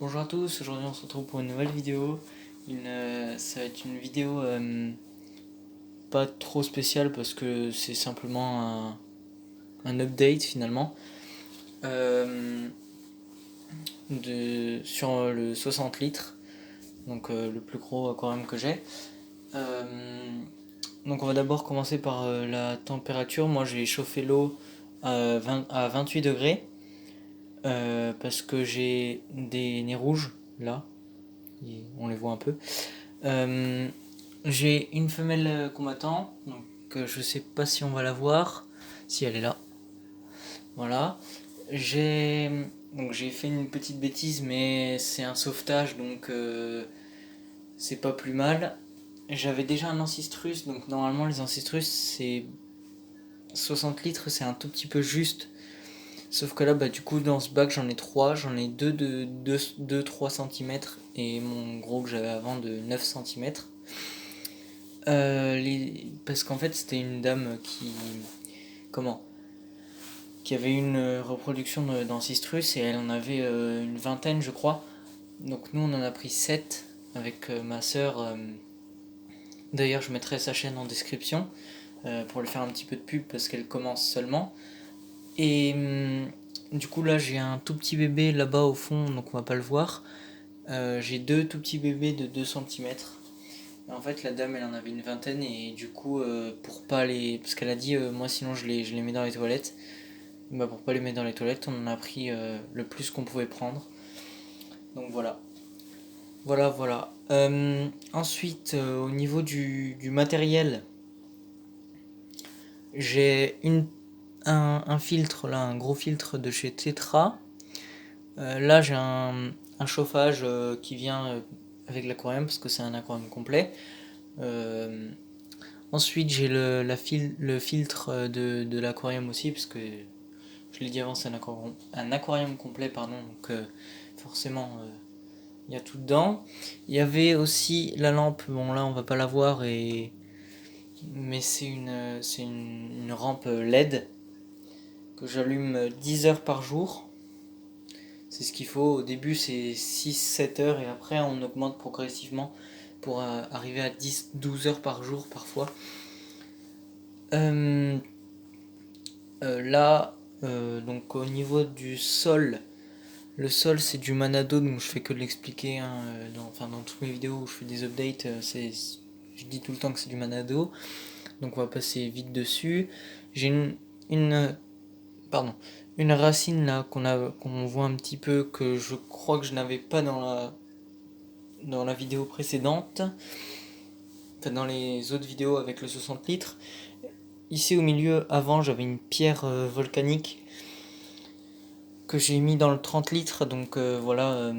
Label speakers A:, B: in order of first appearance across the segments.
A: Bonjour à tous, aujourd'hui on se retrouve pour une nouvelle vidéo. Ça va être une vidéo pas trop spéciale parce que c'est simplement un update finalement euh, sur le 60 litres, donc le plus gros aquarium que j'ai. Euh, donc on va d'abord commencer par la température. Moi j'ai chauffé l'eau à 28 degrés parce que j'ai des nez rouges là, on les voit un peu. Euh, j'ai une femelle combattant, donc je sais pas si on va la voir, si elle est là. Voilà. J'ai j'ai fait une petite bêtise, mais c'est un sauvetage, donc c'est pas plus mal. J'avais déjà un ancistrus, donc normalement les ancistrus c'est 60 litres, c'est un tout petit peu juste. Sauf que là, bah, du coup, dans ce bac, j'en ai 3. J'en ai 2 de 2-3 cm et mon gros que j'avais avant de 9 cm. Parce qu'en fait, c'était une dame comment, qui avait une reproduction d'ancistrus et elle en avait une vingtaine, je crois. Donc nous, on en a pris 7 avec ma sœur. D'ailleurs, je mettrai sa chaîne en description pour lui faire un petit peu de pub parce qu'elle commence seulement. Et du coup, là, j'ai un tout petit bébé là-bas au fond, donc on va pas le voir. J'ai deux tout petits bébés de 2 cm. En fait, la dame, elle en avait une vingtaine et du coup, pour pas les... Parce qu'elle a dit, moi sinon je les mets dans les toilettes. Bah, pour pas les mettre dans les toilettes, on en a pris le plus qu'on pouvait prendre. Donc voilà. Voilà. Ensuite, au niveau du matériel, j'ai un filtre, là, un gros filtre de chez Tetra. Là, j'ai un chauffage qui vient avec l'aquarium parce que c'est un aquarium complet. Euh, Ensuite, j'ai le filtre de l'aquarium aussi, parce que je l'ai dit avant, c'est un aquarium complet, pardon, donc forcément, il y a tout dedans. Il y avait aussi la lampe, bon là, on va pas la voir, mais c'est une rampe LED que j'allume 10 heures par jour. C'est ce qu'il faut. Au début, c'est 6-7 heures, et après, on augmente progressivement pour arriver à 10-12 heures par jour parfois. Euh, Là, donc au niveau du sol, le sol c'est du Manado, donc je fais que de l'expliquer hein, dans toutes mes vidéos où je fais des updates, je dis tout le temps que c'est du Manado, donc on va passer vite dessus. J'ai une, pardon, une racine là qu'on voit un petit peu, que je crois que je n'avais pas dans la vidéo précédente, enfin dans les autres vidéos avec le 60 litres. Ici au milieu, avant j'avais une pierre volcanique que j'ai mis dans le 30 litres. Donc voilà,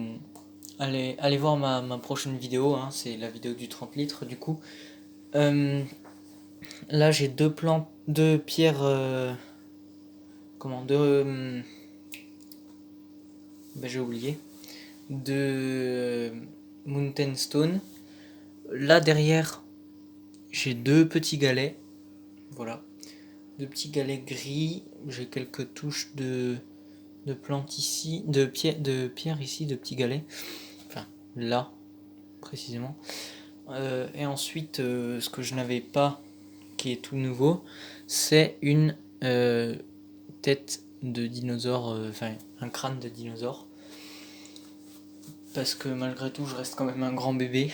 A: allez voir ma prochaine vidéo, hein, c'est la vidéo du 30 litres du coup. Euh, Là j'ai deux pierres, comment, ben, j'ai oublié, deux Mountain Stone. Là derrière j'ai deux petits galets, voilà, deux petits galets gris. J'ai quelques touches de plantes ici, de pierre ici, de petits galets, enfin là précisément. Et ensuite, ce que je n'avais pas, qui est tout nouveau, c'est une tête de dinosaure, enfin un crâne de dinosaure. Parce que malgré tout, je reste quand même un grand bébé.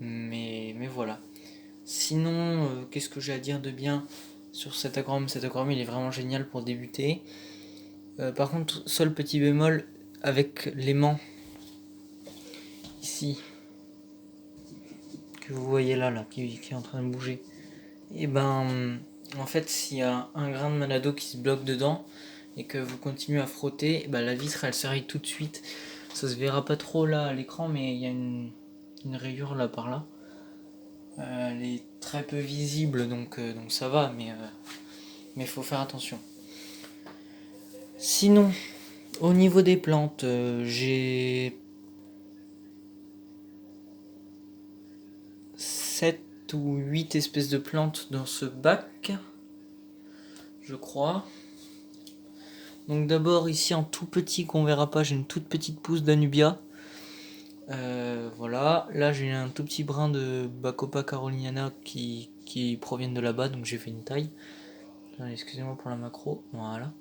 A: Mais voilà. Sinon, qu'est-ce que j'ai à dire de bien sur cet aquarium? Cet aquarium, il est vraiment génial pour débuter. Par contre, seul petit bémol avec l'aimant ici, que vous voyez là qui est en train de bouger. Et ben, en fait, s'il y a un grain de Manado qui se bloque dedans et que vous continuez à frotter, ben, la vitre elle se raye tout de suite. Ça se verra pas trop là à l'écran, mais il y a une rayure là par là. Elle est très peu visible, donc ça va, mais faut faire attention. Sinon, au niveau des plantes, j'ai 7 ou 8 espèces de plantes dans ce bac, je crois. Donc d'abord ici en tout petit qu'on verra pas, j'ai une toute petite pousse d'Anubia. Voilà, là j'ai un tout petit brin de Bacopa caroliniana qui proviennent de là-bas, donc j'ai fait une taille. Excusez-moi pour la macro, voilà.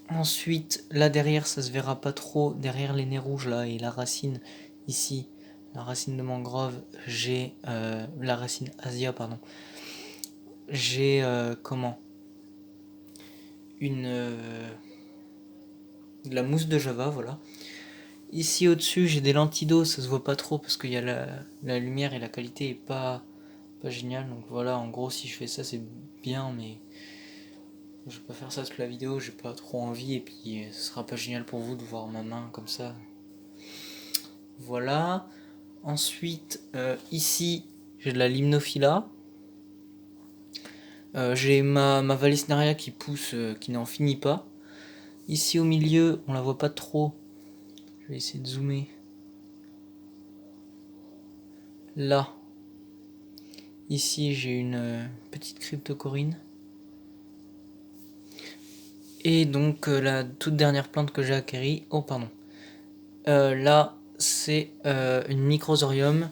A: Ensuite, là derrière, ça se verra pas trop, derrière les nez rouges là et la racine ici, la racine de mangrove, j'ai la racine Asia, pardon. J'ai comment une de la mousse de Java, voilà. Ici au-dessus, j'ai des lentilles d'eau, ça se voit pas trop parce qu'il y a la lumière et la qualité est pas géniale. Donc voilà, en gros, si je fais ça, c'est bien, mais je vais pas faire ça toute la vidéo, j'ai pas trop envie et puis ce sera pas génial pour vous de voir ma main comme ça. Voilà. Ensuite, ici, j'ai de la limnophila. J'ai ma Vallisneria qui pousse, qui n'en finit pas. Ici au milieu, on la voit pas trop. Je vais essayer de zoomer. Là, ici, j'ai une petite cryptocorine. Et donc, la toute dernière plante que j'ai acquérie. Oh, pardon. Là, c'est une Microsorium.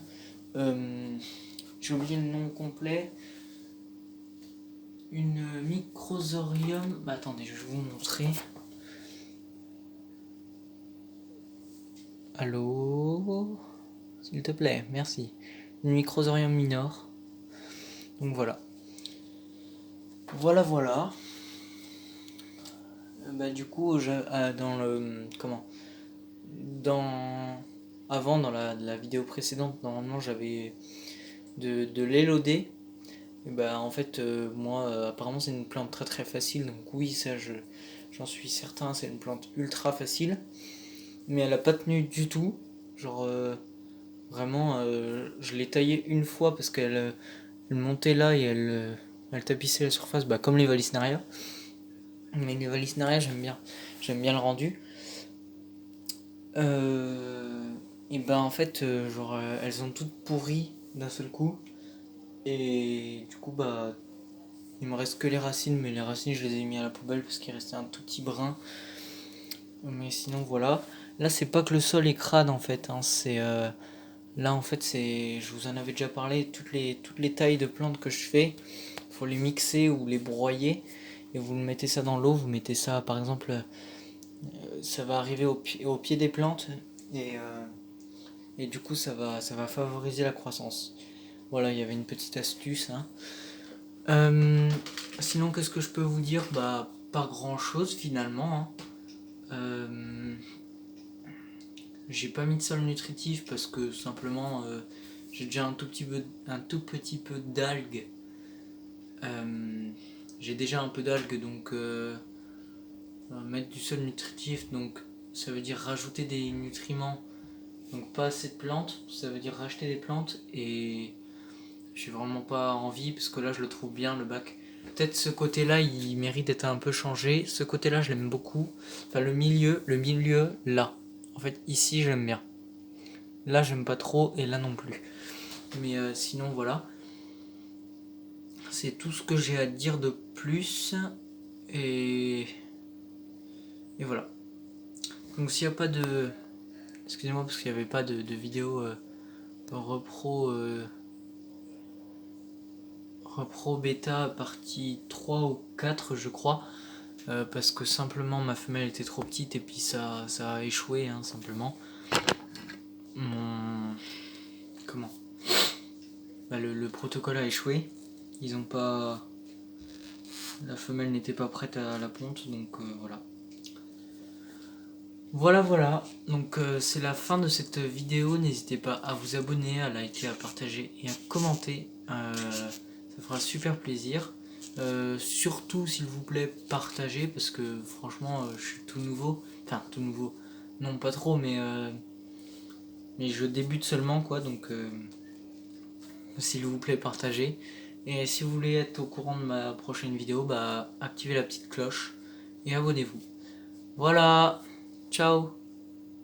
A: J'ai oublié le nom complet. Une Microsorium. Bah, attendez, je vais vous montrer. Allô? S'il te plaît, merci. Une Microsorium minor. Donc voilà. Voilà. Bah du coup, dans le comment? Dans avant dans la vidéo précédente, normalement j'avais de l'élodée. Et bah en fait moi apparemment c'est une plante très très facile, donc oui ça j'en suis certain, c'est une plante ultra facile, mais elle a pas tenu du tout. Genre vraiment je l'ai taillée une fois parce elle montait là et elle tapissait la surface, bah, comme les Vallisneria. Mais les Vallisneria j'aime bien le rendu. Et ben en fait genre elles ont toutes pourri d'un seul coup et du coup bah il me reste que les racines, mais les racines je les ai mis à la poubelle parce qu'il restait un tout petit brin. Mais sinon voilà. Là c'est pas que le sol est crade en fait, hein, c'est là en fait c'est, je vous en avais déjà parlé, toutes les tailles de plantes que je fais, faut les mixer ou les broyer et vous mettez ça dans l'eau, vous mettez ça par exemple, ça va arriver au pied des plantes et du coup ça va favoriser la croissance. Voilà, il y avait une petite astuce, hein. Euh, Sinon, qu'est-ce que je peux vous dire? Bah, pas grand-chose finalement, hein. Euh, j'ai pas mis de sol nutritif parce que simplement j'ai déjà un tout petit peu d'algues. J'ai déjà un peu d'algues, donc mettre du sol nutritif, donc ça veut dire rajouter des nutriments, donc pas assez de plantes, ça veut dire racheter des plantes et j'ai vraiment pas envie parce que là je le trouve bien le bac. Peut-être ce côté-là il mérite d'être un peu changé. Ce côté-là je l'aime beaucoup. Enfin le milieu là. En fait ici j'aime bien. Là j'aime pas trop et là non plus. Mais sinon voilà. C'est tout ce que j'ai à dire de plus. Et, et voilà. Donc s'il n'y a pas de... Excusez-moi parce qu'il n'y avait pas de vidéo repro... repro bêta partie 3 ou 4 je crois. Parce que simplement ma femelle était trop petite et puis ça a échoué, hein, simplement. Mon... Comment bah, le protocole a échoué. Ils ont pas... La femelle n'était pas prête à la ponte, donc voilà. Voilà. Donc c'est la fin de cette vidéo. N'hésitez pas à vous abonner, à liker, à partager et à commenter. Ça fera super plaisir. Surtout s'il vous plaît partagez parce que franchement je suis tout nouveau. Enfin tout nouveau. Non pas trop mais je débute seulement quoi, donc s'il vous plaît partagez. Et si vous voulez être au courant de ma prochaine vidéo, bah activez la petite cloche et abonnez-vous. Voilà, ciao.